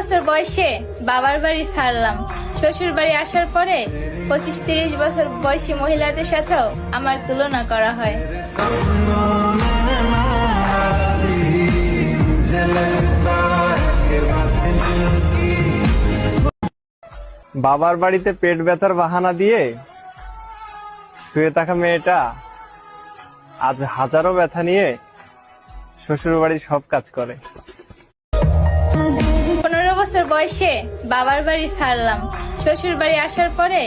বছর বয়সে বাবার বাড়ি ছাড়লাম। শ্বশুর বাড়ি আসার পরে 25-30 বছর বয়সী মহিলাদের সাথেও আমার তুলনা করা হয়। বাবার বাড়িতে পেট ব্যথার বাহানা দিয়ে শুয়ে থাকা মেয়েটা আজ হাজারো ব্যথা নিয়ে শ্বশুর বাড়ির সব কাজ করে। 15 বছর বয়সে বাবার বাড়ি ছাড়লাম। শ্বশুর বাড়ি আসার পরে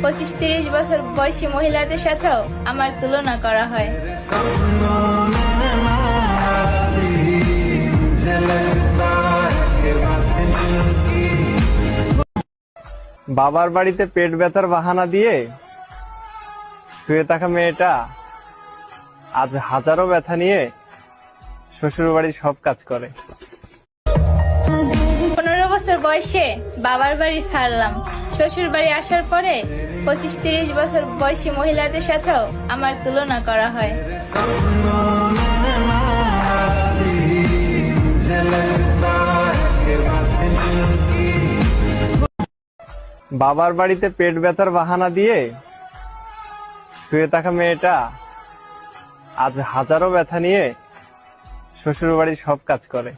25-30 বছর বয়সী মহিলাদের সাথেও আমার তুলনা করা হয়। বাবার বাড়িতে পেট ব্যথার বাহানা দিয়ে শুয়ে থাকা মেয়েটা আজ হাজারো ব্যথা নিয়ে শ্বশুর বাড়ির সব কাজ করে। 15 বছর বয়সে বাবার বাড়ি ছাড়লাম। শ্বশুর বাড়ি আসার পরে 25-30 বছর বয়সী মহিলাদের সাথেও আমার তুলনা করা হয়। বাবার বাড়িতে পেট ব্যথার বাহানা দিয়ে শুয়ে থাকা মেয়েটা আজ হাজারো ব্যথা নিয়ে শ্বশুর বাড়ির সব কাজ করে।